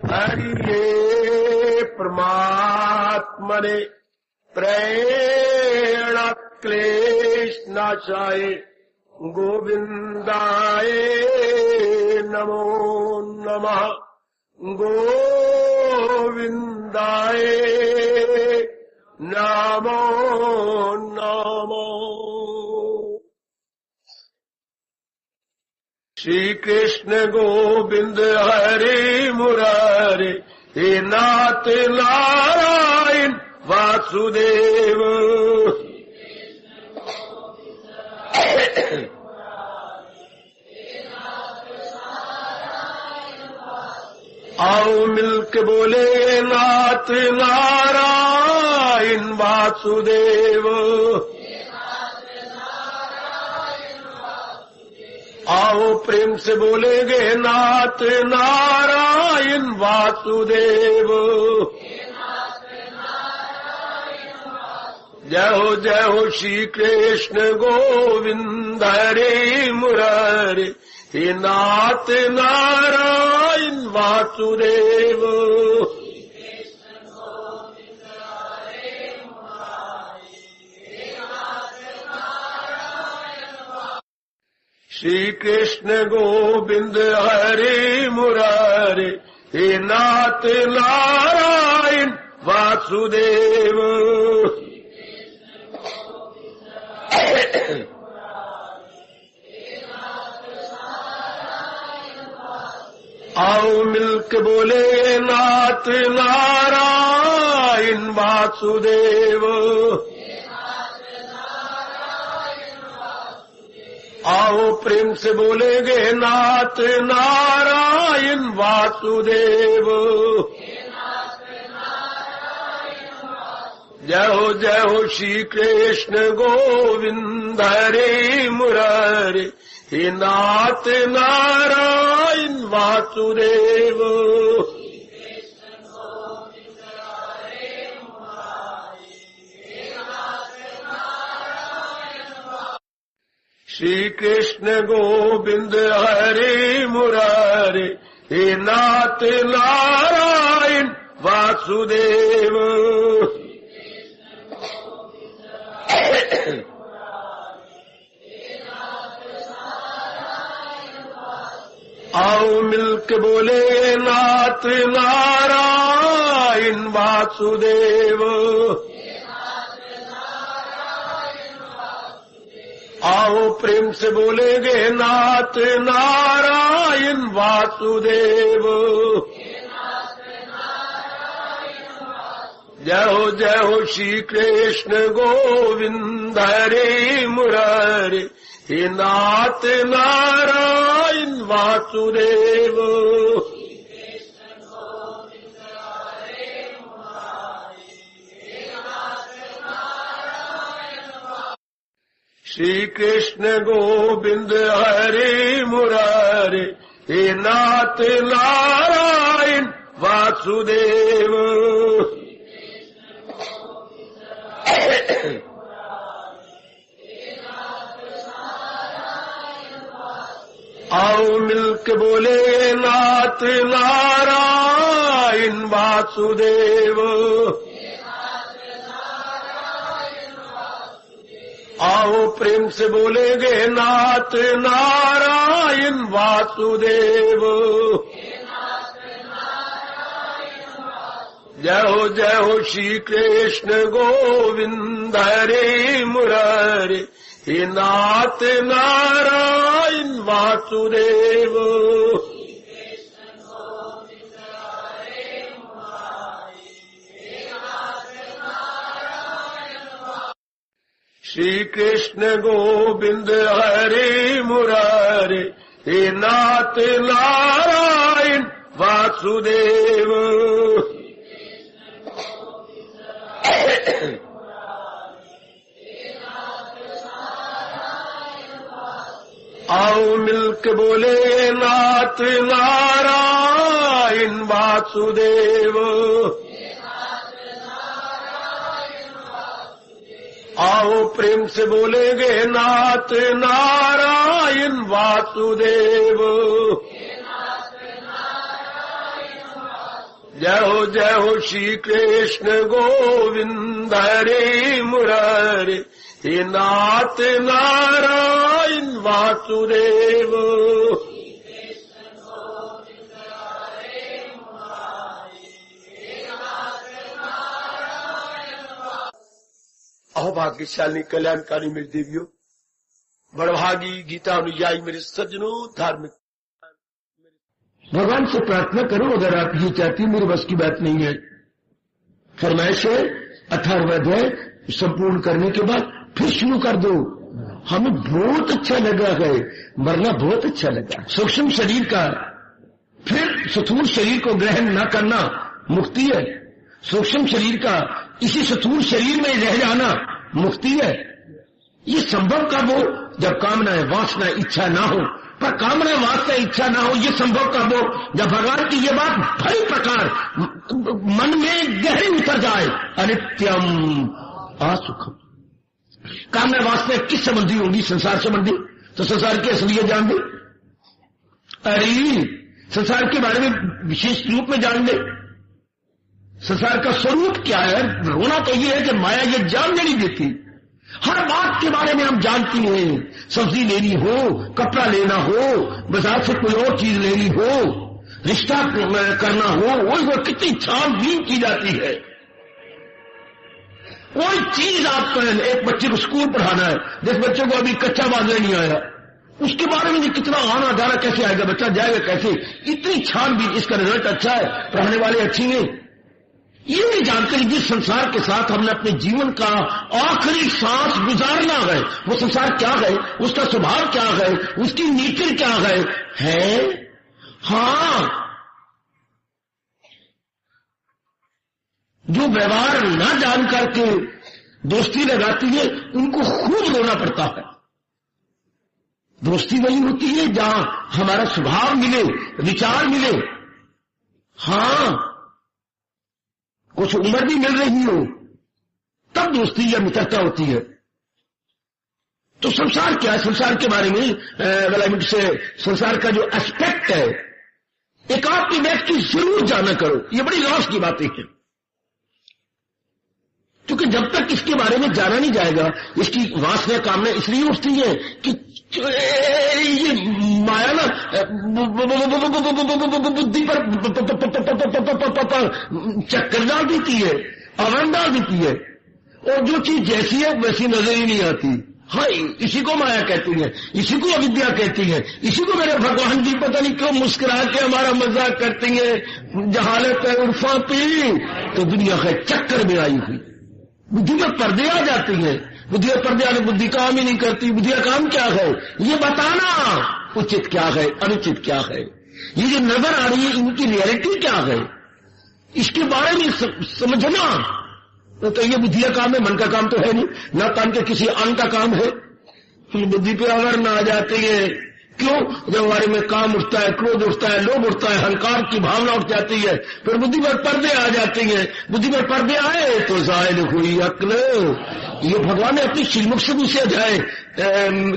हरिये परमात्मने प्रेण क्लेशनाशाय गोविंदाय नमो नमः। गोविंदाय नमो नमः। श्री कृष्ण गोविंद हरे मुरारे, हे नाथ नारायण वासुदेव। आओ मिलके बोले नाथ नारायण वासुदेव। आओ प्रेम से बोलेंगे नाथ नारायण वासुदेव। जय हो श्री कृष्ण गोविंद हरे मुरारे, हे नाथ नारायण वासुदेव। श्री कृष्ण गोविंद हरे मुरारे, हे नाथ नारायण वासुदेव। आओ मिलके बोले नाथ नारायण वासुदेव। आओ प्रेम से बोलेंगे नाथ नारायण वासुदेव। जय हो श्री कृष्ण गोविंद हरे मुरारे, हे नाथ नारायण वासुदेव। श्री कृष्ण गोविंद हरे मुरारे, हे नाथ नारायण वासुदेव। आओ मिलके बोले नाथ नारायण वासुदेव। आओ प्रेम से बोलेंगे नाथ नारायण वासुदेव। जय हो श्री कृष्ण गोविंद हरे मुरारे, हे नाथ नारायण वासुदेव। श्री कृष्ण गोविंद हरे मुरारे, हे नाथ नारायण वासुदेव। आओ मिलके बोले नाथ नारायण वासुदेव। आओ प्रेम से बोलेंगे नाथ नारायण वासुदेव। जय हो श्री कृष्ण गोविंद हरे मुरारे, हे नाथ नारायण वासुदेव। श्री कृष्ण गोविंद हरे मुरारे, हे नाथ नारायण वासुदेव। आओ मिलके बोले नाथ नारायण वासुदेव। आओ प्रेम से बोलेंगे नाथ नारायण वासुदेव। जय हो श्री कृष्ण गोविंद हरे मुरारे, हे नाथ नारायण वासुदेव। अभाग्यशाली कल्याणकारी मेरी देवियों, बड़भागी गीता अनुयायी मेरे सज्जनों, धार्मिक भगवान से प्रार्थना करो अगर आप ये चाहती मेरे बस की बात नहीं है। फरमाइश है 18वां अध्याय संपूर्ण करने के बाद फिर शुरू कर दो। हमें बहुत अच्छा लगा है, मरना बहुत अच्छा लगा। सूक्ष्म शरीर का फिर स्थूल शरीर को ग्रहण न करना मुक्ति है। सूक्ष्म शरीर का इसी स्थूल शरीर में रह जाना मुक्ति है। ये संभव कब हो? जब कामना वासना इच्छा ना हो। पर कामना वासना इच्छा ना हो ये संभव कब हो? जब भगवान की ये बात भली प्रकार मन में गहरी उतर जाए। अनित्यम असुखम। कामना वासना किस संबंधी होंगी? संसार संबंधी। तो संसार की असलियत जान दे। अरे संसार के बारे में विशेष रूप में जान ले। संसार का स्वरूप क्या है? होना तो ये है कि माया ये जानने नहीं देती। हर बात के बारे में हम जानती हैं। सब्जी लेनी हो, कपड़ा लेना हो, बाजार से कोई और चीज लेनी हो, रिश्ता करना हो, वो कितनी छानबीन की जाती है। कोई चीज आप एक बच्चे को स्कूल पढ़ाना है, जिस बच्चे को अभी कच्चा बांधना नहीं आया, उसके बारे में कितना आना जाना कैसे आएगा, बच्चा जाएगा कैसे, इतनी छानबीन। इसका रिजल्ट अच्छा है, पढ़ाने वाले अच्छी हैं, ये नहीं जानकारी। जिस संसार के साथ हमने अपने जीवन का आखिरी सांस गुजारना है, वो संसार क्या है, उसका स्वभाव क्या है, उसकी नीति क्या है? हाँ, जो व्यवहार ना जान करके दोस्ती लगाती है उनको खूब रोना पड़ता है। दोस्ती वही होती है जहां हमारा स्वभाव मिले, विचार मिले। हाँ, कुछ उम्र भी मिल रही हो तब दोस्ती या मित्रता होती है। तो संसार क्या है? संसार के बारे में से संसार का जो एस्पेक्ट है एक आपकी व्यक्ति जरूर जाना करो। ये बड़ी लॉस की बातें हैं, क्योंकि जब तक इसके बारे में जाना नहीं जाएगा, इसकी वासना कामना इसलिए उठती है कि ये माया ना बुद्धि पर चक्कर डाल देती है, आवरण डाल देती है, और जो चीज जैसी है वैसी नजर ही नहीं आती। हाँ, इसी को माया कहती है, इसी को अविद्या कहती है, इसी को मेरे भगवान जी पता नहीं क्यों मुस्कुरा के हमारा मजाक करती है। जहालत है उर्फा पे तो दुनिया है चक्कर में आई हुई। बुद्धि में पर्दे आ जाती हैं, बुद्धि में पर्दे आने बुद्धि काम ही नहीं करती। बुद्धि का काम क्या है? ये बताना उचित क्या है, अनुचित क्या है। ये जो नजर आ रही है इनकी रियलिटी क्या है, इसके बारे में समझना तो ये बुद्धि का काम है, मन का काम तो है नहीं। न काम के किसी अंग का काम है। बुद्धि पे अगर न आ जाती है, क्यों? जब हमारे में काम उठता है, क्रोध उठता है, लोभ उठता है, अहंकार की भावना उठ जाती है, फिर बुद्धि पर पर्दे आ जाते हैं। बुद्धि पर पर्दे आए तो जाहिर हुई अक्ल। ये भगवान ने अपनी श्रीमुख से दूसरे अध्याय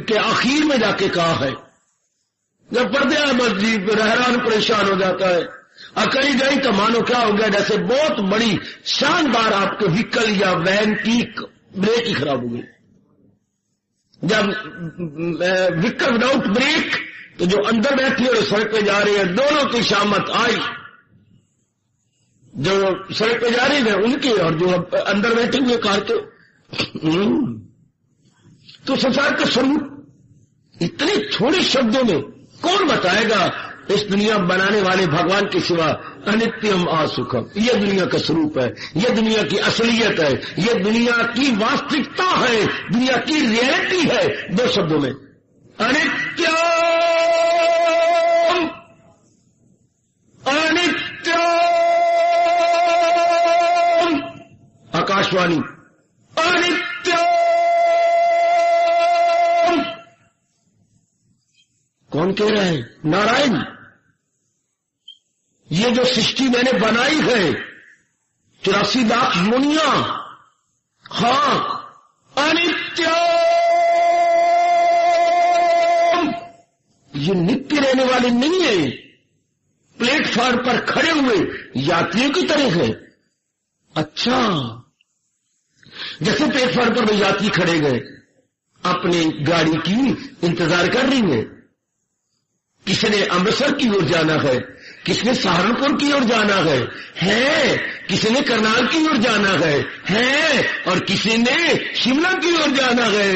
के आखिर में जाके कहा है। जब पर्दे आए बस जी हैरान परेशान हो जाता है। अकड़ी गई तो मानो क्या हो गया, जैसे बहुत बड़ी शानदार आपके व्हीकल या वैन की ब्रेक ही खराब हो गई। जब व्हीकल विदाउट ब्रेक, तो जो अंदर बैठी और सड़क पे जा रही है, दोनों की शामत आई। जो सड़क पे जा रही है उनकी, और जो अंदर बैठे हुए कार के। तो संसार का स्वरूप इतने थोड़े शब्दों में कौन बताएगा? इस दुनिया बनाने वाले भगवान के सिवा। अनित्यम असुखम, यह दुनिया का स्वरूप है, यह दुनिया की असलियत है, यह दुनिया की वास्तविकता है, दुनिया की रियलिटी है। दो शब्दों में अनित्यम, अनित्यम। आकाशवाणी अनित्यम। कौन कह रहा है? नारायण। ये जो सृष्टि मैंने बनाई है 84 लाख योनियां, हाँ, अनित्य, ये नित्य रहने वाली नहीं है। प्लेटफॉर्म प्लेटफॉर्म पर खड़े हुए यात्रियों की तरह है। अच्छा, जैसे प्लेटफॉर्म पर वे यात्री खड़े गए, अपनी गाड़ी की इंतजार कर रही है। किसी ने अमृतसर की ओर जाना है, किसी ने सहारनपुर की ओर जाना है, किसी ने करनाल की ओर जाना है, और किसी ने शिमला की ओर जाना है।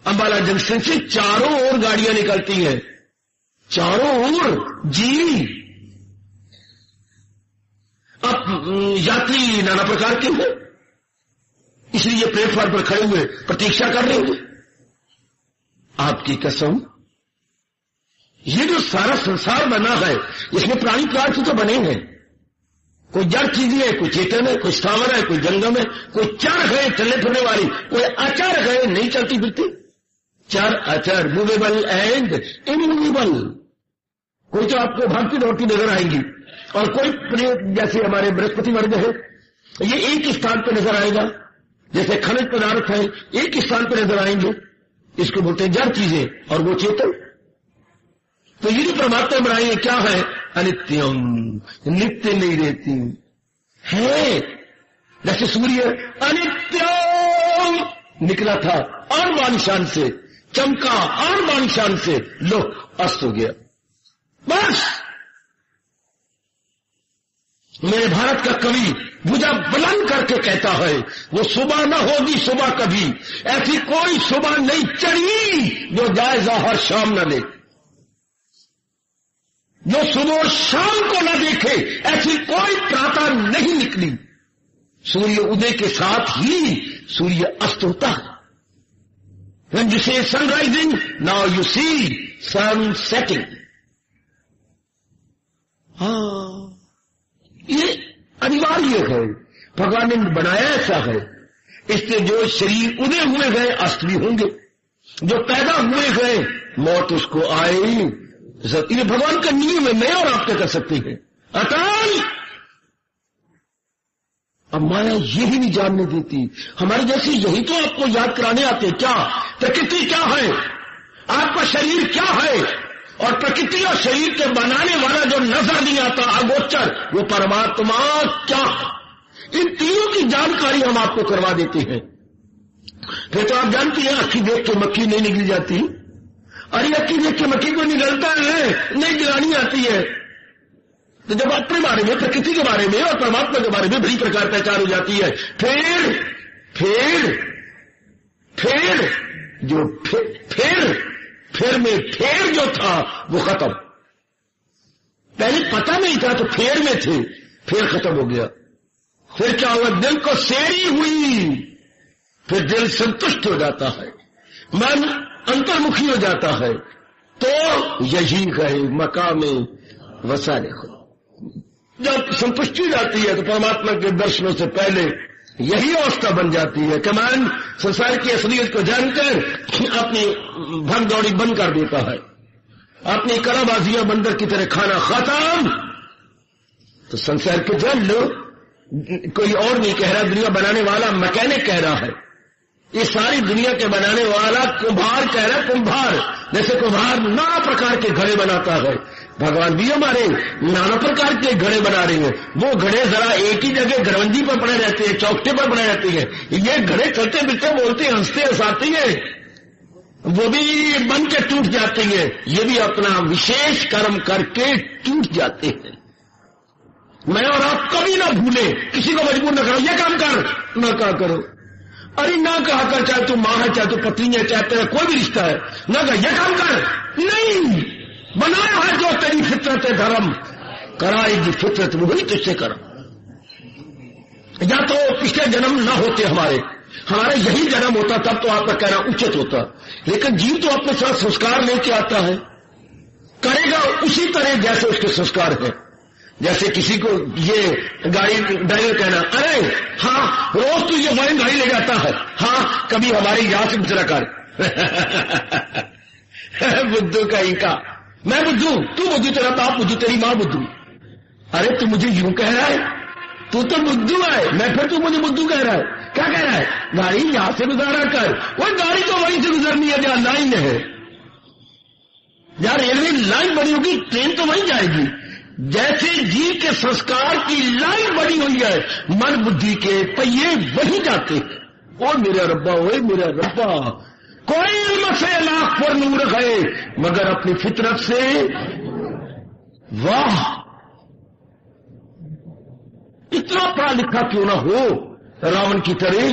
अंबाला जंक्शन से चारों ओर गाड़ियां निकलती हैं, चारों ओर जी। अब यात्री नाना प्रकार के हैं, इसलिए प्लेटफॉर्म पर खड़े हुए प्रतीक्षा कर रहे हैं। आपकी कसम, ये जो सारा संसार बना है, इसमें प्राणी पदार्थ तो बने हैं। कोई जड़ चीजें है, कोई चेतन है, कोई स्थावर है, कोई जंगम है, कोई चर है चलने फिरने वाली, कोई अचर है नहीं चलती फिरती। चर अचर, मूवेबल एंड इनमूवेबल। कोई तो आपको भागती दौड़ती नजर आएंगी, और कोई जैसे हमारे बृहस्पति वर्ग है, ये एक स्थान पर नजर आएगा। जैसे खनिज पदार्थ है, एक स्थान पर नजर आएंगे, इसको बोलते हैं जड़ चीजें, और वो चेतन। तो ये जो परमात्मा बनाई है क्या है? अनित्यम, नित्य नहीं रहती है। जैसे सूर्य अनित्यम निकला था और बानिशान से, चमका और बानिशान से, लो अस्त हो गया। बस मेरे भारत का कवि भुजा बुलंद करके कहता है, वो सुबह न होगी सुबह कभी, ऐसी कोई सुबह नहीं चढ़ी जो जायजा हर शाम न ले। जो सुबह शाम को न देखे, ऐसी कोई प्रातः नहीं निकली। सूर्य उदय के साथ ही सूर्य अस्त होता है। When you say sun rising, now you see sun setting. हाँ, ये अनिवार्य है, भगवान ने बनाया ऐसा है। इससे जो शरीर उदय हुए गए अस्त भी होंगे, जो पैदा हुए गए मौत उसको आए। ये भगवान का नियम है, मैं और आप क्या कर सकते हैं? अटल। अब माया यही नहीं जानने देती। हमारे जैसे यही तो आपको याद कराने आते। क्या प्रकृति क्या है, आपका शरीर क्या है, और प्रकृति और शरीर के बनाने वाला जो नजर नहीं आता अगोचर, वो परमात्मा क्या है। इन तीनों की जानकारी हम आपको करवा देते हैं। फिर तो आप जानती हैं, अक्खी देख के मक्खी नहीं निकल जाती। अरे अक्खी देख के मक्खी को निकलता है, नहीं गिरानी आती है। तो जब अपने बारे में, प्रकृति के बारे में और परमात्मा के बारे में बड़ी प्रकार पहचान हो जाती है, फिर जो फिर में फेर जो था वो खत्म। पहले पता नहीं था तो फेर में थे, फिर खत्म हो गया। फिर क्या हुआ? दिल को सेरी हुई, फिर दिल संतुष्ट हो जाता है, मन अंतर्मुखी हो जाता है। तो यही है मकामे वसाने को। जब संतुष्टि हो जाती है तो परमात्मा के दर्शनों से पहले यही अवस्था बन जाती है कि मन संसार की असलियत को जानकर अपनी भगदौड़ी बंद कर देता है, अपनी कलाबाजियां बंदर की तरह खाना खत्म। तो संसार के जल लो, कोई और नहीं कह रहा, दुनिया बनाने वाला मैकेनिक कह रहा है। ये सारी दुनिया के बनाने वाला कुम्हार कह रहा है, कुम्हार। जैसे कुम्हार नाना प्रकार के घड़े बनाता है, भगवान भी हमारे नाना प्रकार के घड़े बना रहे हैं। वो घड़े जरा एक ही जगह घरवंजी पर पड़े रहते हैं, चौकटे पर पड़े रहते हैं। ये घड़े चलते फिरते, बोलते, हंसते हंसाते हैं, वो भी बन के टूट जाते हैं। ये भी अपना विशेष कर्म करके टूट जाते हैं। मैं और आप कभी ना भूले, किसी को मजबूर न करो, ये काम कर, न कहा करो। अरे ना कहा कर, चाहे तू मां है, चाहे तू पत्नी है, चाहे तेरा कोई भी रिश्ता है, ना कहा ये काम कर। नहीं, बनाया है जो तेरी फितरत है, धर्म कराएगी फितरत, वो ही तुझसे कर। या तो पिछले जन्म ना होते हमारे यही जन्म होता, तब तो आपका कहना उचित होता। लेकिन जीव तो अपने साथ संस्कार लेके आता है, करेगा उसी तरह जैसे उसके संस्कार है। जैसे किसी को ये गाड़ी ड्राइवर कहना, अरे हाँ रोज तू ये वाइन गाड़ी ले जाता है, हाँ कभी हमारी याद से गुजरा कर। बुद्धू कहीं का, मैं बुद्धू, तू बुद्धू, तेरा बाप बुद्धू, तेरी मां बुद्धू। अरे तू मुझे यूं कह रहा है, तू तो बुद्धू है, मैं फिर तू मुझे बुद्धू कह रहा है। क्या कह रहा है? गाड़ी यहां से गुजारा कर। वो गाड़ी तो वहीं से गुजरनी है जहां लाइन है, जहां रेलवे लाइन बनी होगी, ट्रेन तो वहीं जाएगी। जैसे जी के संस्कार की लाइन बनी हुई है, मन बुद्धि के पहिए वही जाते हैं। ओ मेरा रब्बा, ओए मेरा रब्बा, कोई इल्म से लाख पर नूर है मगर अपनी फितरत से। वाह, इतना पढ़ा लिखा क्यों ना हो, रावण की तरह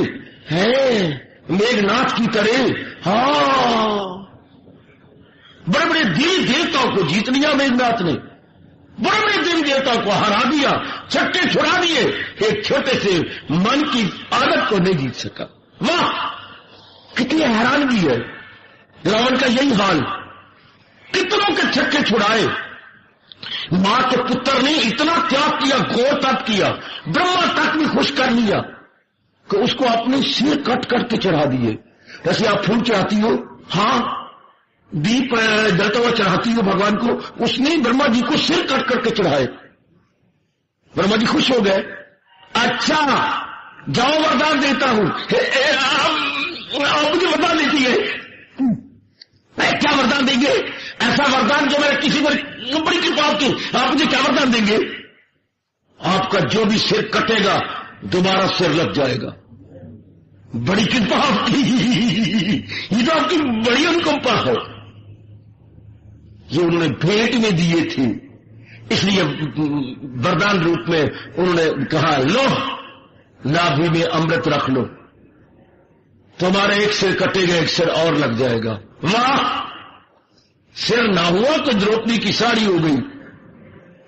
है, मेघनाथ की तरह। हाँ, बड़े बड़े देवी देवताओं को जीत लिया मेघनाथ ने, बड़े बड़े देवी देवताओं को हरा दिया, छक्के छुड़ा दिए, एक छोटे से मन की आदत को नहीं जीत सका। वाह, कितनी हैरानगी है। रावण का यही हाल, कितनों के छक्के छुड़ाए, मां के पुत्र ने इतना त्याग किया, घोर तप किया, ब्रह्मा तक भी खुश कर लिया कि उसको अपने सिर कट करके चढ़ा दिए। जैसे आप फूल चढ़ाती हो, हाँ, दीप जलता हुआ चढ़ाती हो भगवान को, उसने ब्रह्मा जी को सिर कट करके चढ़ाए। ब्रह्मा जी खुश हो गए। अच्छा, जाओ वरदान देता हूं। आप मुझे वरदान देती है, क्या वरदान देंगे? ऐसा वरदान जो मेरे किसी पर बड़ी कृपा आपकी, आप मुझे क्या वरदान देंगे? आपका जो भी सिर कटेगा दोबारा सिर लग जाएगा। बड़ी कृपा आपकी, ये तो आपकी बड़ी अनुकंपा है। ये उन्होंने भेंट में दिए थे, इसलिए वरदान रूप में उन्होंने कहा, लो नाभि में अमृत रख लो, तुम्हारा एक सिर कटेगा, एक सिर और लग जाएगा। वाह, सिर ना हुआ तो द्रौपदी की साड़ी हो गई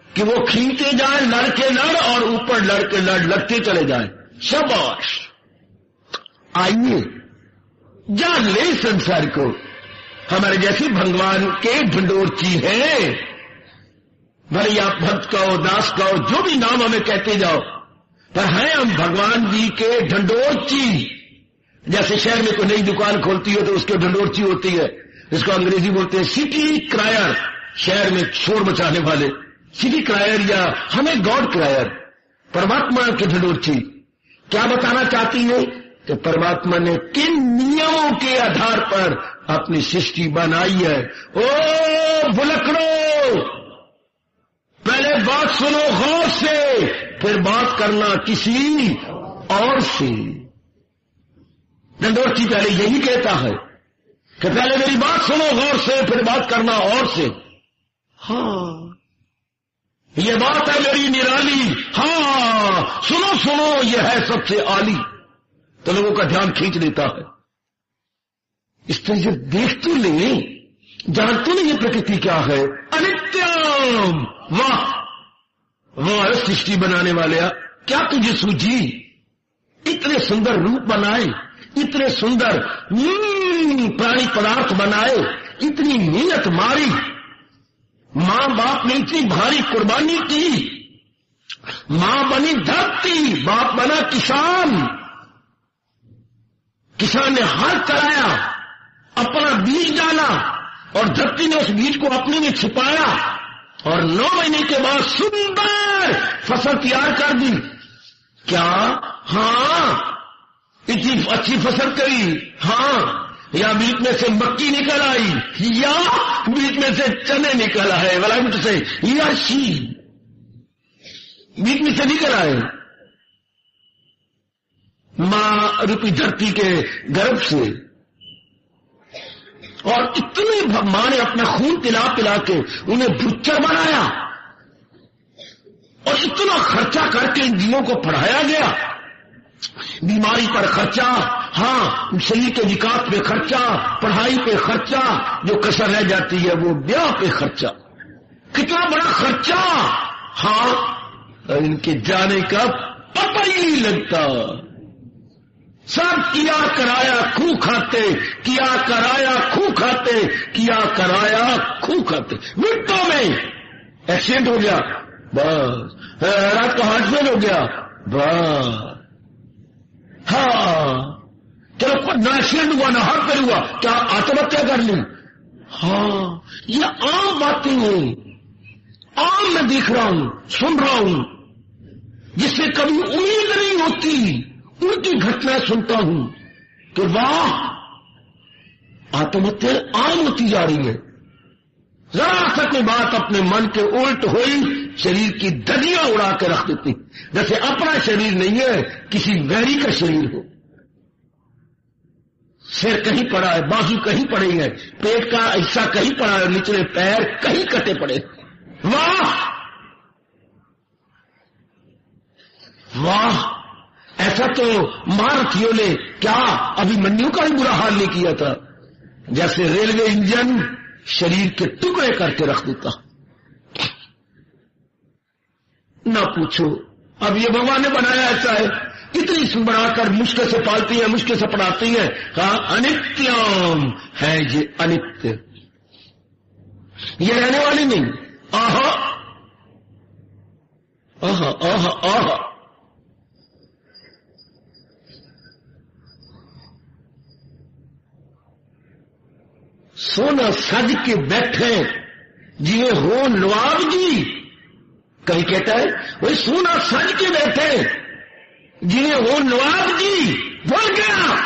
कि वो खींचते जाए लड़के लड़ और ऊपर लड़के लड़ लगते चले जाए। शाबाश, आइए जान ले संसार को, हमारे जैसी भगवान के ढंडोरची है। भले आप भक्त कहो, दास कहो, जो भी नाम हमें कहते जाओ, पर हैं हम भगवान जी के ढंडोरची। जैसे शहर में कोई नई दुकान खोलती हो तो उसके ढंडोरची होती है, इसको अंग्रेजी बोलते हैं सिटी क्रायर, शहर में शोर मचाने वाले सिटी क्रायर, या हमें गॉड क्रायर, परमात्मा के ढंडोरची। क्या बताना चाहती है कि परमात्मा ने किन नियमों के आधार पर अपनी सृष्टि बनाई है। ओ भुलकड़ो, पहले बात सुनो गौर से, फिर बात करना किसी और से। ढंडोरची पहले यही कहता है कि पहले मेरी बात सुनो गौर से, फिर बात करना और से। हाँ, ये बात है मेरी निराली, हाँ सुनो सुनो, ये है सबसे आली, तो लोगों का ध्यान खींच लेता है। इस तरह से देख तो ले, जानते नहीं ये प्रकृति क्या है, अनित्यम। वाह वाह, सृष्टि बनाने वाले, क्या तुझे सूझी? इतने सुंदर रूप बनाए, इतने सुंदर प्राणी पदार्थ बनाए, इतनी मेहनत मारी, मां बाप ने इतनी भारी कुर्बानी की, मां बनी धरती, बाप बना किसान, किसान ने हल कराया, अपना बीज डाला और धरती ने उस बीज को अपने में छिपाया और 9 महीने के बाद सुंदर फसल तैयार कर दी। क्या? हाँ, इतनी अच्छी फसल करी, हाँ, या बीच में से मक्की निकल आई, या बीच में से चने निकल आए, वलाइट से, या शी बीच में से निकल आए, मां रूपी धरती के गर्भ से। और इतने मां ने अपना खून पिला पिला के उन्हें बुच्चर बनाया और इतना खर्चा करके इन जीवों को पढ़ाया गया। बीमारी पर खर्चा, हाँ, शरीर के विकास पे खर्चा, पढ़ाई पे खर्चा, जो कसर रह जाती है वो ब्याह पे खर्चा, कितना बड़ा खर्चा। हाँ, इनके जाने का पता ही नहीं लगता। सब किया कराया खूह खाते, किया कराया खूह खाते, किया कराया खूह खाते। मिनटों में एक्सीडेंट हो गया, बस, रात को हार्ट फेल हो गया, बस, हाँ, चलो ना एक्सीडेंट हुआ ना हार्ट फेल हुआ, क्या आत्महत्या कर ली? हाँ, ये आम बातें हैं, आम मैं देख रहा हूं, सुन रहा हूं, जिससे कभी उम्मीद नहीं होती, उनकी घटनाएं सुनता हूं कि वाह, आत्महत्या आम होती जा रही है। जरा सा कोई बात अपने मन के उल्ट हुई शरीर की ददियां उड़ा के रख देती, जैसे अपना शरीर नहीं है, किसी वैरी का शरीर हो। सिर कहीं पड़ा है, बाजू कहीं पड़े हैं, पेट का हिस्सा कहीं पड़ा है, निचले पैर कहीं कटे पड़े। वाह वाह, ऐसा तो महारथियों ने क्या अभिमन्यु का ही बुरा हाल नहीं किया था, जैसे रेलवे इंजन शरीर के टुकड़े करके रख देता। ना पूछो, अब ये भगवान ने बनाया ऐसा है, इतनी बढ़ाकर मुश्किल से पालती है, मुश्किल से पढ़ाती है। कहा अनित्यम है ये, अनित्य, ये रहने वाली नहीं। आहा आहा आहा आहा, सोना सज के बैठे जिवे हो नवाब जी, कहीं कहता है वही सोना सज के बैठे जिन्हें हो नवाब जी, बोल गया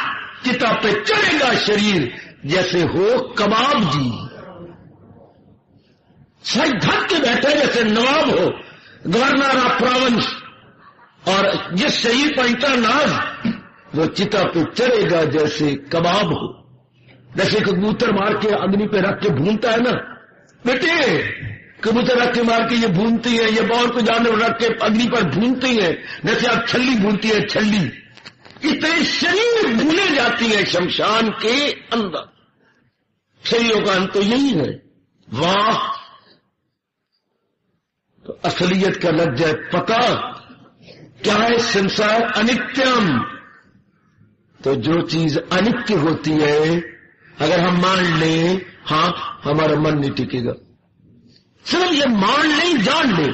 चिता पे चढ़ेगा शरीर जैसे हो कबाब जी। सज धक के बैठे जैसे नवाब हो, गवर्नर ऑफ प्रोविंस, और जिस शरीर पर इतना नाज, वो चिता पे चढ़ेगा जैसे कबाब हो। जैसे कबूतर मार के अग्नि पे रख के भूनता है ना बेटे, कबूतर रख के मार के ये भूनती है, ये और को जानवर रख के अग्नि पर भूनती है, जैसे आप छल्ली भूनती है, छल्ली, इतने शरीर भूने जाती है शमशान के अंदर। शरीरों का अंत तो यही है। वाह, तो असलियत का लग जाए पता, क्या है संसार अनित्यम। तो जो चीज अनित्य होती है अगर हम मान लें, हाँ, हमारा मन नहीं टिकेगा। सिर्फ ये मान लें, जान लें।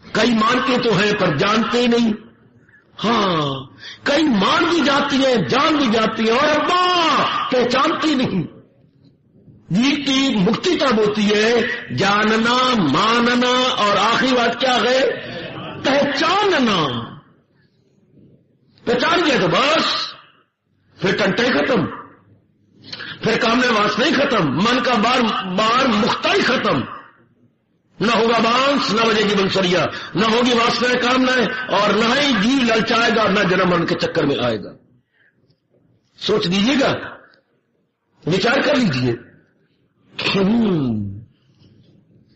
कई मानते तो हैं पर जानते नहीं। हाँ, कई मान भी जाती है, जान भी जाती है, और अब्बा पहचानती नहीं। जीव की मुक्ति तब होती है जानना, मानना, और आखिरी बात क्या है, पहचानना। पहचान गया तो बस, फिर टंटे खत्म, फिर कामने वासना ही खत्म, मन का बार मुक्ता ही खत्म। न होगा बांस, न बजेगी बंसुरिया, न होगी वासनाएं कामनाएं, और न ही जीव ललचाएगा, न जन्म मन के चक्कर में आएगा। सोच लीजिएगा, विचार कर लीजिए।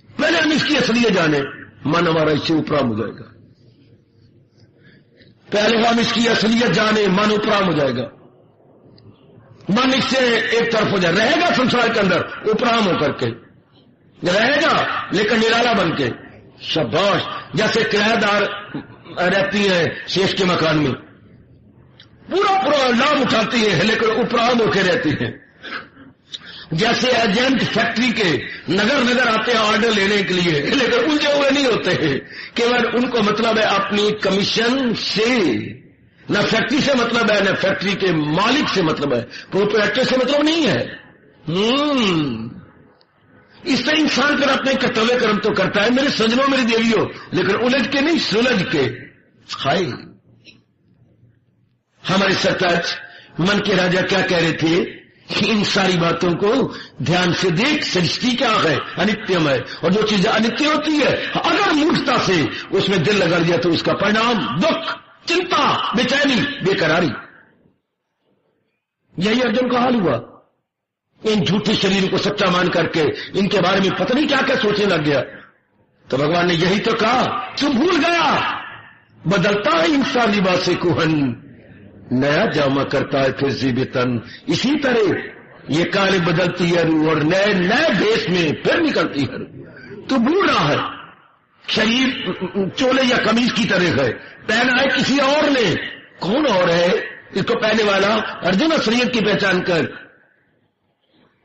पहले हम इसकी असलियत जाने, मन हमारा इससे उपराम हो जाएगा। पहले हम इसकी असलियत जाने, मन उपराम हो जाएगा। मन इससे एक तरफ हो जाए, रहेगा संसार के अंदर उपराम होकर के रहेगा, लेकिन निराला बन के। शाबाश, जैसे किराएदार रहती है शेष के मकान में, पूरा लाभ उठाती है, लेकिन उपराम होकर रहती है। जैसे एजेंट फैक्ट्री के नगर नगर आते हैं ऑर्डर लेने के लिए, लेकिन उलझे हुए नहीं होते हैं। केवल उनको मतलब है अपनी कमीशन से, न फैक्ट्री से मतलब है, न फैक्ट्री के मालिक से मतलब है, प्रोप्राइटर से मतलब नहीं है। इससे इंसान कर अपने कर्तव्य कर्म तो करता है, मेरे सजनों, मेरी देवियों, लेकिन उलझ के नहीं, सुलझ के। हाय, हमारे सरताज मन के राजा क्या कह रहे थे, इन सारी बातों को ध्यान से देख, सृष्टि क्या है, अनित्यम है, और जो चीजें अनित्य होती है अगर मूर्खता से उसमें दिल लगा दिया तो उसका परिणाम दुख, चिंता, बेचैनी, बेकरारी। यही अर्जुन का हाल हुआ। इन झूठे शरीर को सच्चा मान करके इनके बारे में पता नहीं क्या क्या सोचने लग गया। तो भगवान ने यही तो कहा, तू भूल गया, बदलता है इंसान लिबासे कुहन, नया जामा करता है फिर जीवितन। इसी तरह ये काले बदलती है और नए नए भेष में फिर निकलती है। तू भूल रहा है, शरीर चोले या कमीज की तरह है, पहना है किसी और ने। कौन और है इसको पहने वाला? अर्जुन असलियत की पहचान कर,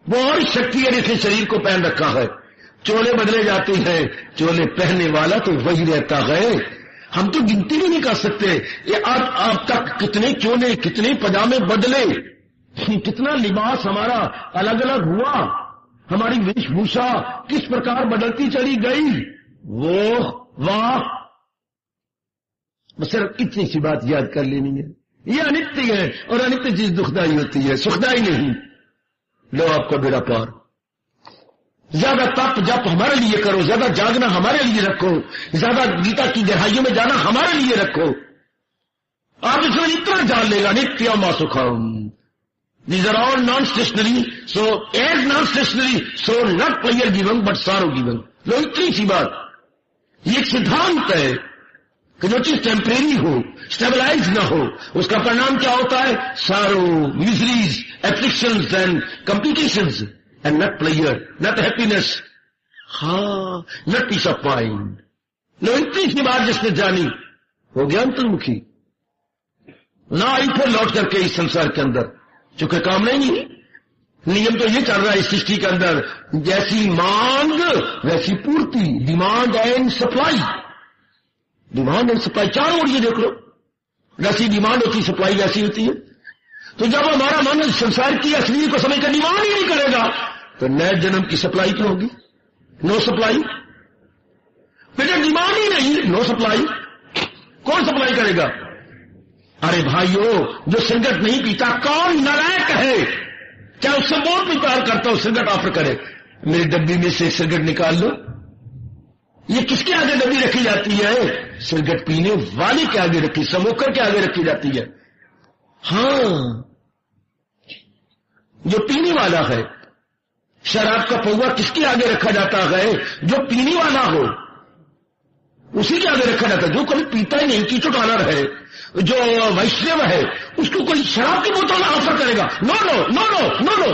वो और शक्ति है जिसने शरीर को पहन रखा है। चोले बदले जाते हैं, चोले पहनने वाला तो वही रहता है। हम तो गिनती भी नहीं कर सकते ये अब तक कितने चोले, कितने पजामे बदले, कितना लिबास हमारा अलग अलग हुआ, हमारी वेशभूषा किस प्रकार बदलती चली गई। वो वाह, बस सिर्फ इतनी सी बात याद कर लेनी है, ये अनित्य है, और अनित्य चीज दुखदाई होती है, सुखदाई नहीं। लो आपका बेड़ा पार। ज्यादा तप जप हमारे लिए करो, ज्यादा जागना हमारे लिए रखो, ज्यादा गीता की गहराइयों में जाना हमारे लिए रखो। आप इसमें इतना जान लेगा, नित्यम सुखम। These are all non-stationary, so as non-stationary, so not pleasure given but sorrow given। लो इतनी सी बात, ये एक सिद्धांत है कि जो चीज टेम्परेरी हो, स्टेबलाइज ना हो, उसका परिणाम क्या होता है? सारो, miseries, afflictions and complications, and not pleasure, not happiness, हाँ, नॉट पीस ऑफ माइंड। लो इतनी सी बात जिसने जानी, हो गया अंतर्मुखी, ना आई फिर लौट करके इस संसार के अंदर, चूंकि काम नहीं है। नियम तो ये चल रहा है इस सृष्टि के अंदर, जैसी मांग वैसी पूर्ति, demand and supply, demand and supply चारों ओर ये देख लो, वैसी डिमांड होती, सप्लाई वैसी होती है। तो जब हमारा मन संसार की असली को समझकर डिमांड ही नहीं करेगा, तो नए जन्म की सप्लाई क्यों होगी? No supply. बेटा डिमांड ही नहीं, नो सप्लाई, कौन सप्लाई करेगा? अरे भाइयों, जो सिगरेट नहीं पीता कौन नालायक है? क्या उससे बहुत भी प्यार करता हो, सिगरेट ऑफर करे, मेरी डब्बी में से सिगरेट निकाल लो। ये किसके आगे डब्बी रखी जाती है? सिगरेट पीने वाले के आगे रखी, स्मोकर के आगे रखी जाती है। हाँ, जो पीने वाला है, शराब का पौवा किसके आगे रखा जाता है? जो पीने वाला हो उसी के आगे रखा जाता है। जो कभी पीता ही नहीं, कीचो डॉलर है, जो वैष्णव है, उसको कोई शराब की बोतल ऑफर करेगा? No no no no no no.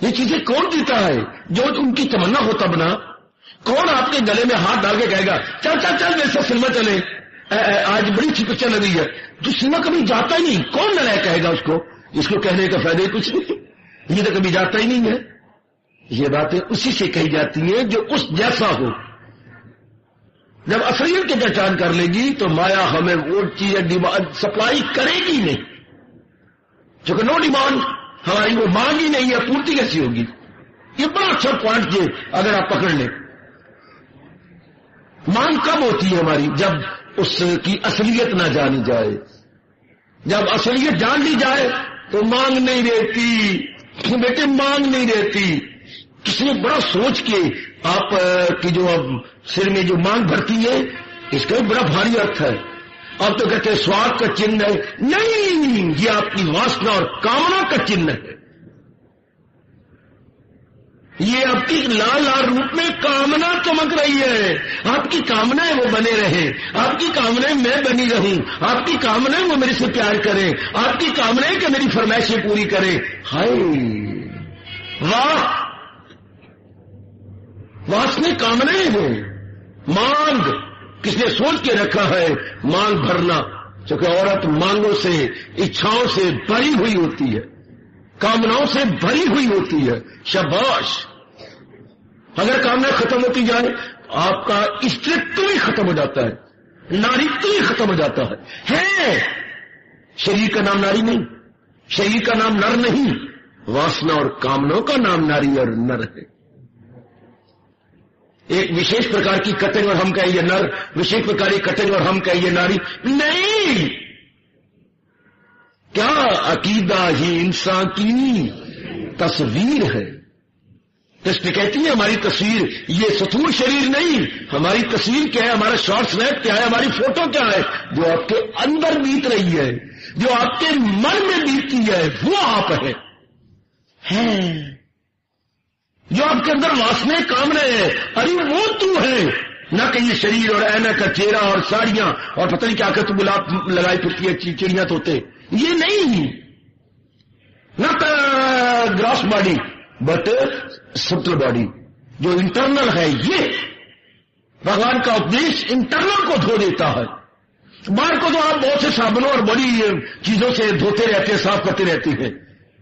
ये चीजें कौन पीता है? जो उनकी तमन्ना हो तब ना। कौन आपके गले में हाथ डाल के कहेगा चल चल चल जैसे सिनेमा चले, आज बड़ी अच्छी पिक्चर लगी है, जो सिनेमा कभी जाता ही नहीं, कौन नया कहेगा उसको? इसको कहने का फायदा कुछ नहीं, ये तो कभी जाता ही नहीं है। ये बातें उसी से कही जाती हैं जो उस जैसा हो। जब असलियत की पहचान कर लेगी तो माया हमें वो चीजें डिमांड सप्लाई करेगी नहीं, क्योंकि नो डिमांड, हमारी वो मांग ही नहीं है, पूर्ति कैसी होगी? ये बड़ा अच्छा पॉइंट ये अगर आप पकड़ लें। मांग कब होती है हमारी? जब उसकी असलियत ना जानी जाए। जब असलियत जान ली जाए तो मांग नहीं रहती बेटे, मांग नहीं रहती। किसी ने बड़ा सोच के आप की जो अब सिर में जो मांग भरती है, इसका भी बड़ा भारी अर्थ है। अब तो कहते हैं स्वार्थ का चिन्ह है, नहीं, ये आपकी वासना और कामना का चिन्ह है। ये आपकी लाल लाल रूप में कामना चमक रही है। आपकी कामनाएं वो बने रहे, आपकी कामनाएं मैं बनी रहूं, आपकी कामनाएं वो मेरे से प्यार करें, आपकी कामनाएं कि मेरी फरमाइशें पूरी करें। हाय वाह, वासने कामनाएं हैं। मांग किसने सोच के रखा है? मांग भरना, क्योंकि औरत मांगों से, इच्छाओं से भरी हुई होती है, कामनाओं से भरी हुई होती है। शाबाश। अगर कामना खत्म होती जाए, आपका स्त्रीत्व ही खत्म हो जाता है, नारीत्व ही खत्म हो जाता है। शरीर का नाम नारी नहीं, शरीर का नाम नर नहीं, वासना और कामनाओं का नाम नारी और नर है। एक विशेष प्रकार की कटिंग और हम कहेंगे नर, विशेष प्रकार की कटिंग और हम कहेंगे नारी नहीं। क्या अकीदा ही इंसान की तस्वीर है। कृष्ण कहती है हमारी तस्वीर ये स्थूल शरीर नहीं, हमारी तस्वीर क्या है, हमारा शॉर्ट स्नैप क्या है, हमारी फोटो क्या है, जो आपके अंदर बीत रही है, जो आपके मन में बीतती है, वो आप है। जो आपके अंदर वासने कामनाएं हैं, अरे वो तू है, ना कि ये शरीर और ऐनक का चेहरा और साड़ियां और पता नहीं क्या कर तू गुलाब लगाई फिरती है, चिड़िया तोते, ये नहीं। Not gross body but subtle body, जो इंटरनल है। ये भगवान का उपदेश इंटरनल को धो देता है। बाहर को तो आप बहुत से साबुनों और बड़ी चीजों से धोते रहते हैं, साफ करते रहते हैं,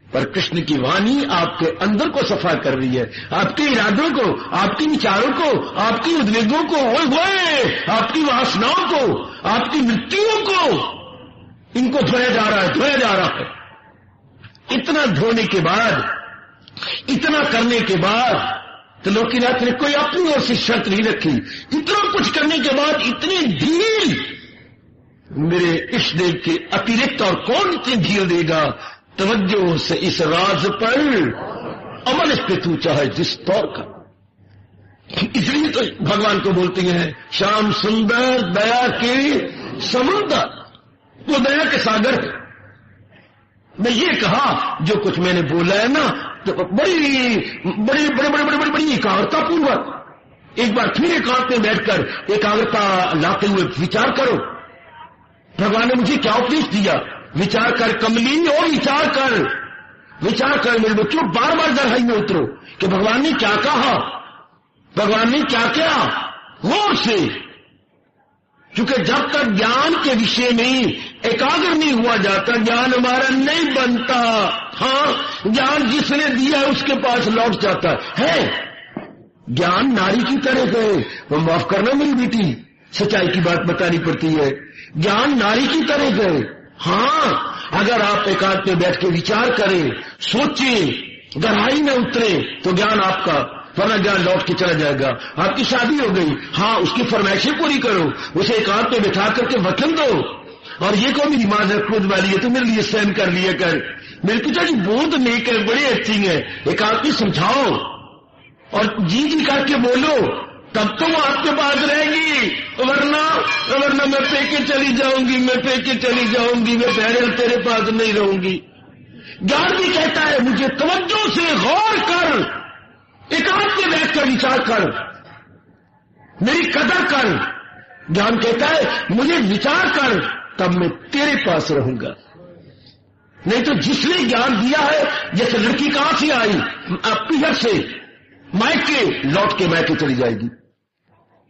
पर कृष्ण की वाणी आपके अंदर को सफा कर रही है, आपके इरादों को, आपके विचारों को, आपकी उद्वेगों को, ओए आपकी वासनाओं को, आपकी वृत्तियों को, इनको धोया जा रहा है, धोया जा रहा है। इतना धोने के बाद, इतना करने के बाद तो लोकीनाथ ने कोई अपनी ओर से शर्त नहीं रखी। इतना कुछ करने के बाद इतनी ढील मेरे इष्ट देव के अतिरिक्त और कौन इतनी ढील देगा? तवज्जो से इस राज पर अमल इस पे तू चाहे जिस तौर का। इसलिए तो भगवान को बोलती हैं श्याम सुंदर दया के समुद्र, वो दया के सागर है। मैं ये कहा जो कुछ मैंने बोला है ना, तो बड़ी एकाग्रता पूर्वक एक बार फिर एकांत में बैठकर एकाग्रता लाते हुए विचार करो। भगवान ने मुझे क्या उपदेश दिया? विचार कर कमली, और विचार कर मेरे बच्चों, बार बार गहराई में उतरो कि भगवान ने क्या कहा, भगवान ने क्या किया, गौर से। क्योंकि जब तक ज्ञान के विषय में एकाग्र नहीं हुआ जाता, ज्ञान हमारा नहीं बनता। हाँ, ज्ञान जिसने दिया है उसके पास लौट जाता है। ज्ञान नारी की तरह गए, वो माफ करना मेरी बेटी, सच्चाई की बात बतानी पड़ती है। ज्ञान नारी की तरह गए। हाँ, अगर आप एकांत में बैठ के विचार करें, सोचें, गहराई में उतरे तो ज्ञान आपका, वरना ज्ञान लौट के चला जाएगा। आपकी शादी हो गई, हाँ, उसकी फरमाइशें पूरी करो, उसे एकांत में बिठा करके वचन दो। और ये को मेरी मां खुद वाली है, तो मेरे लिए सहन कर लिया कर। मेरे पिताजी बहुत नेक है, बड़ी अच्छी है, एकांत में समझाओ और जी जी करके बोलो, तब तो वो आपके पास रहेगी। वरना मैं पेके चली जाऊंगी, मैं पहले तेरे पास नहीं रहूंगी। ज्ञान भी कहता है मुझे तवज्जो से गौर कर, एकांत में बैठकर विचार कर, मेरी कदर कर। ज्ञान कहता है मुझे विचार कर, तब मैं तेरे पास रहूंगा। नहीं तो जिसने ज्ञान दिया है, जैसे लड़की कहां से आई, पिहर से, मायके लौट के मायके चली जाएगी।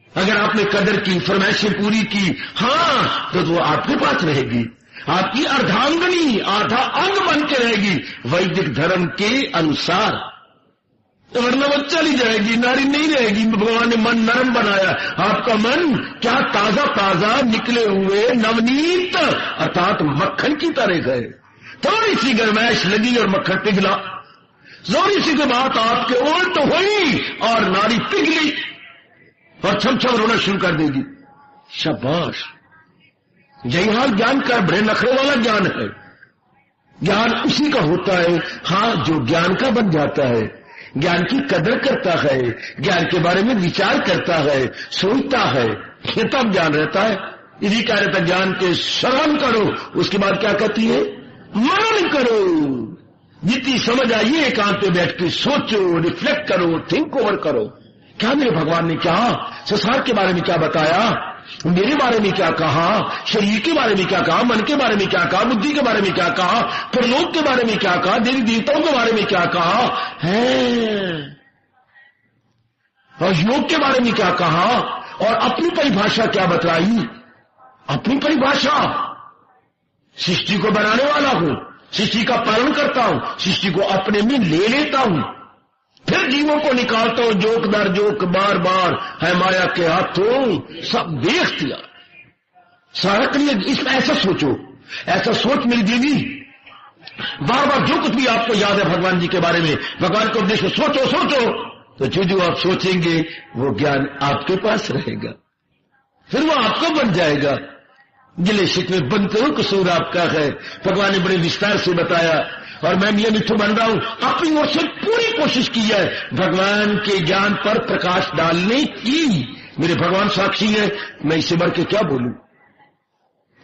अगर आपने कदर की, फरमाइशें पूरी की, हाँ, तो वो आपके पास रहेगी, आपकी अर्धांगनी, आधा अंग बन के रहेगी वैदिक धर्म के अनुसार। वरना वो चली जाएगी, नारी नहीं रहेगी। भगवान ने मन नरम बनाया, आपका मन क्या ताजा ताजा निकले हुए नवनीत अर्थात मक्खन की तरह गए। थोड़ी सी गर्माइश लगी और मक्खन पिघला, जोरी सी के बात आपके उल्ट हुई और नारी पिघली और छम छम रोना शुरू कर देगी। शाबाश, यही हाल ज्ञान का बड़े नखरे वाला ज्ञान है। ज्ञान उसी का होता है, हाँ, जो ज्ञान का बन जाता है, ज्ञान की कदर करता है, ज्ञान के बारे में विचार करता है, सोचता है, तब ज्ञान रहता है। इसी का रहता ज्ञान के श्रवण करो, उसके बाद क्या कहती है, मनन करो। जितनी समझ आइए एकांत में बैठ के सोचो, रिफ्लेक्ट करो, थिंक ओवर करो। क्या मेरे भगवान ने क्या संसार के बारे में क्या बताया, मेरे बारे में क्या कहा, शरीर के बारे में क्या कहा, मन के बारे में क्या कहा, बुद्धि के बारे में क्या कहा, परलोक के बारे में क्या कहा, देवी देवताओं के बारे में क्या कहा है, और योग के बारे में क्या कहा, और अपनी परिभाषा क्या बतलाई। अपनी परिभाषा, सृष्टि को बनाने वाला हूं, सृष्टि का पालन करता हूं, सृष्टि को अपने में ले लेता हूं, फिर जीवों को निकालता हूं जोक दर जोक, बार बार है माया के हाथों सब देख दिया सारा करिए। इसमें ऐसा सोचो, ऐसा सोच मेरी देवी, बार बार जो कुछ भी आपको याद है भगवान जी के बारे में, भगवान के उपदेश में सोचो, तो जो आप सोचेंगे वो ज्ञान आपके पास रहेगा, फिर वो आपका बन जाएगा। गिले शिकवे बनते हो, कसूर आपका है। भगवान ने बड़े विस्तार से बताया और मैं मियां मिट्ठू बन रहा हूं, अपनी ओर से पूरी कोशिश की है भगवान के ज्ञान पर प्रकाश डालने की। मेरे भगवान साक्षी है, मैं इससे बढ़ के क्या बोलूं।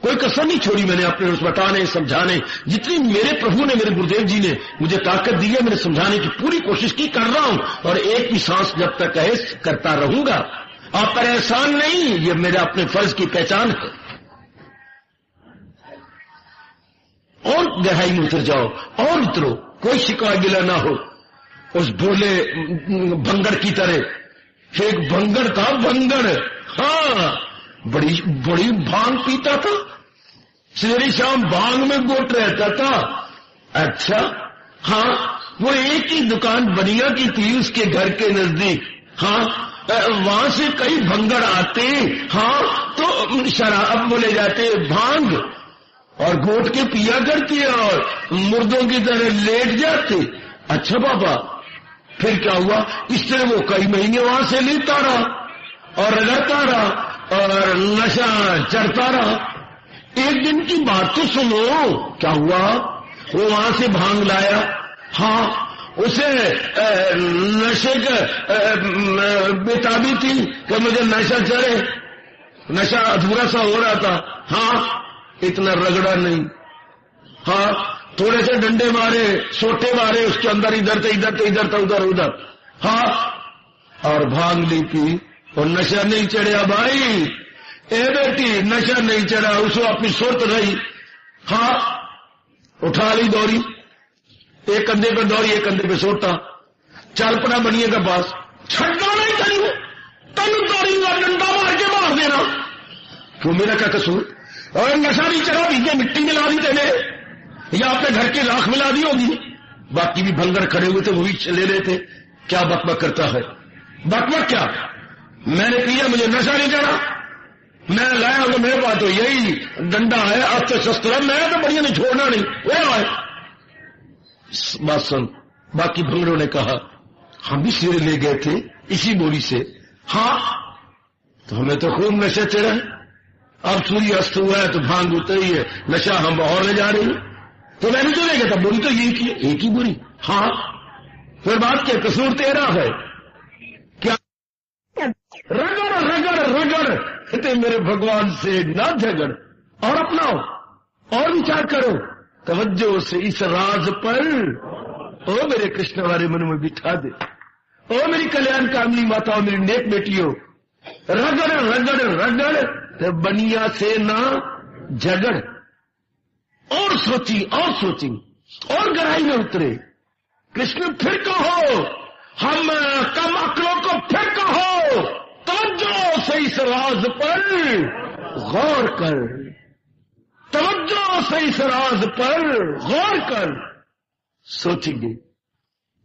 कोई कसर नहीं छोड़ी मैंने अपने उस बताने, समझाने, जितनी मेरे प्रभु ने, मेरे गुरुदेव जी ने मुझे ताकत दी है, मैंने समझाने की पूरी कोशिश की, कर रहा हूं, और एक भी सांस जब तक है करता रहूंगा। आप पर एहसान नहीं, ये मेरे अपने फर्ज की पहचान है। और गहराई में उतर जाओ और उतरो, कोई शिकवा गिला ना हो। उस भोले भंगड़ की तरह, एक भंगड़ था, भंगड़, हाँ, बड़ी भांग पीता था, सवेरे शाम भांग में गोट रहता था। अच्छा, हाँ, वो एक ही दुकान बनिया की थी उसके घर के नजदीक, हाँ, वहां से कई भंगड़ आते, हाँ, तो शराब बोले जाते, भांग, और गोट के पिया करते और मुर्दों की तरह लेट जाते। अच्छा बाबा, फिर क्या हुआ, इस तरह वो कई महीने वहां से लेता रहा और रगड़ता रहा और नशा चढ़ता रहा। एक दिन की बात तो सुनो, क्या हुआ, वो वहां से भांग लाया, हाँ, उसे नशे का बेताबी थी कि मुझे नशा चढ़े, नशा अधूरा सा हो रहा था। हाँ, इतना रगड़ा नहीं। हाँ, थोड़े से डंडे मारे, सोटे मारे उसके अंदर, इधर से इधर, इधर था उधर उधर। हाँ, और भांग ली पी और नशा नहीं चढ़िया भाई। ए बेटी, नशा नहीं चढ़ा, उसको अपनी सुरत रही। हाँ, उठा ली दौरी, एक कंधे पे दौरी, एक कंधे पे सोटा, चल पड़ा बनिए के पास। छड़ना नहीं तेन, तेन दौड़ी डंडा मार के मार देना। क्यों, मेरा क्या कसूर? और नशा नहीं चढ़ा, भीगे मिट्टी मिला दी तेने, या अपने घर की राख मिला दी होगी। बाकी भी भंगर खड़े हुए थे, वो भी ले रहे थे। क्या बकबक करता है? बकबक क्या? मैंने किया, मुझे नशा नहीं चढ़ा, मैं लाया हूं, मेरे पास तो यही डंडा है, अस्त्र शस्त्र, मैं तो बढ़िया नहीं, छोड़ना नहीं। वो है बात सुन। बाकी भंगरों ने कहा, हम भी सिरे ले गए थे इसी बोरी से। हाँ, तो हमें तो खूब नशा चढ़ा है, अब सूर्य अस्त हुआ है तो भांग उतरी है, नशा हम और ले जा रही है। तो मैंने तो ले गया था, बोरी तो यही की, एक ही बोरी। हाँ, फिर बात क्या, कसूर तेरा है क्या? रगड़ रगड़ रगड़, कहते मेरे भगवान से ना झगड़, और अपनाओ और विचार करो, तवज्जो से इस राज पर ओ मेरे कृष्ण वाले मन में बिठा दे। ओ मेरी कल्याण कामनी माताओं, मेरी नेक बेटियों, रगड़ रगड़ रगड़, तो बनिया से ना झगड़। और सोची और सोची और गहराई में उतरे। कृष्ण फिर कहो, हम कम अक्लों को फिर कहो, तवज्जो से इस राज पर गौर कर, तवज्जो से इस राज पर गौर कर। सोचेंगे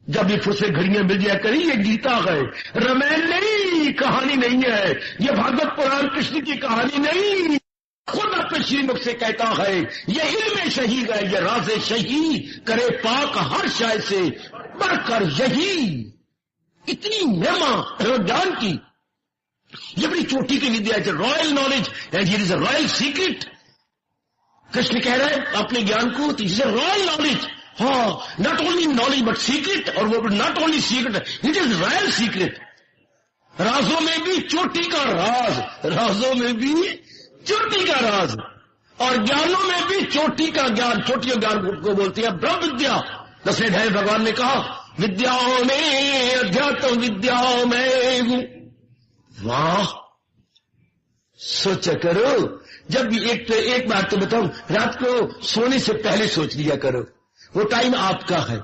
जब भी फुर्से घड़ियां मिल जाया करी, ये गीता है, रामायण नहीं, कहानी नहीं है, ये भागवत पुराण कृष्ण की कहानी नहीं, खुद अपने श्रीमुख से कहता है, ये इल्म शही है, ये राज शही, करे पाक हर शाय से बढ़कर यही। इतनी महिमा ज्ञान की, ये बड़ी चोटी की विद्या है, royal knowledge and here is a royal secret. Krishna कह रहे हैं अपने ज्ञान को, this is a royal knowledge. हाँ, not only knowledge but secret, और वो not only secret, it is royal secret. राजों में भी चोटी का राज, राजों में भी चोटी का राज, और ज्ञानों में भी चोटी का ज्ञान। चोटियों ज्ञान को बोलती है ब्रह्म विद्या। दसवें अध्याय भगवान ने कहा, विद्याओं में अध्यात्म विद्याओं में। वाह, सोचा करो, जब भी एक बात तो बताऊं, रात को सोने से पहले सोच लिया करो, वो टाइम आपका है।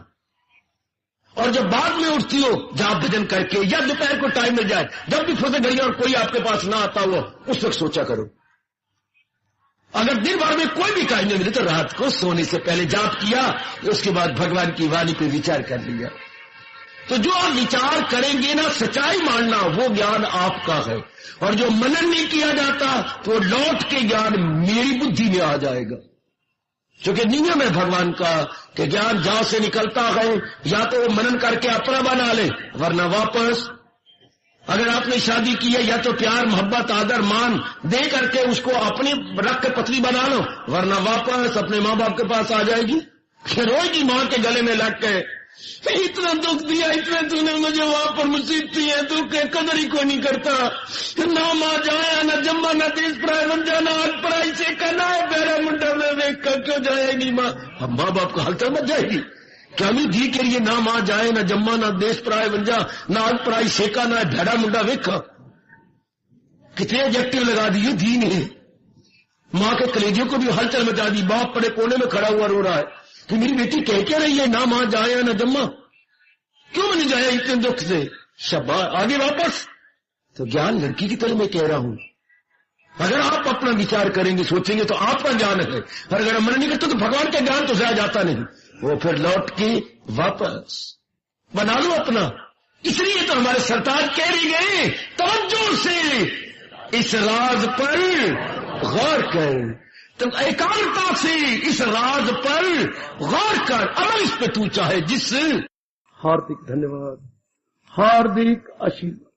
और जब बाद में उठती हो, जाप भजन करके, या दोपहर को टाइम मिल जाए, जब भी फुर्सत घड़ी और कोई आपके पास ना आता हुआ, उस वक्त सोचा करो। अगर दिन भर में कोई भी काम नहीं मिले तो रात को सोने से पहले जाप किया, उसके बाद भगवान की वाणी पे विचार कर लिया। तो जो आप विचार करेंगे ना, सच्चाई मानना, वो ज्ञान आपका है। और जो मनन नहीं किया जाता तो लौट के ज्ञान मेरी बुद्धि में आ जाएगा। क्योंकि नियम है भगवान का कि ज्ञान जहां से निकलता है, या तो वो मनन करके अपना बना ले, वरना वापस। अगर आपने शादी की है, या तो प्यार मोहब्बत आदर मान दे करके उसको अपनी रख के पतली बना लो, वरना वापस अपने माँ बाप के पास आ जाएगी। रोएगी माँ के गले में लग के, इतना दुख दिया, इतना तूने मुझे वहां पर मुसीबत दी है, तू के कदर ही को नहीं करता। ना माँ जाया, ना जम्मा, ना देश पराय बंजा, ना आज पराई से करना है, बेरा मुंडा में देख कर क्यों जाएगी माँ? अब माँ बाप को हल्का मत जाएगी क्या? मैं दी के लिए ना माँ जाए, ना जम्मा, ना देश पराय बंजा, ना आज पराई सेका, ना भेड़ा मुंडा वेखा। कितने एडजेक्टिव लगा दिए दी ने। माँ के कलेजियों को भी हलचल मचा दी। बाप बड़े कोने में खड़ा हुआ रो रहा है कि मेरी बेटी कह क्या रही है, ना माँ जाए ना जम्मा, क्यों नहीं जाया इतने दुख से? शाबाश, आगे वापस। तो ज्ञान लड़की की तरह मैं कह रहा हूं, अगर आप अपना विचार करेंगे, सोचेंगे तो आपका ज्ञान है। और अगर मन नहीं करते तो भगवान का ज्ञान तो ज्यादा जाता नहीं, वो फिर लौट के वापस बना लो अपना। इसलिए तो हमारे सरताज कह रही गए, तवज्जो से इस राज पर गौर कर, तो एकाग्रता से इस राज पर गौर कर, अमल इस पे तू चाहे जिस। हार्दिक धन्यवाद, हार्दिक आशीर्वाद।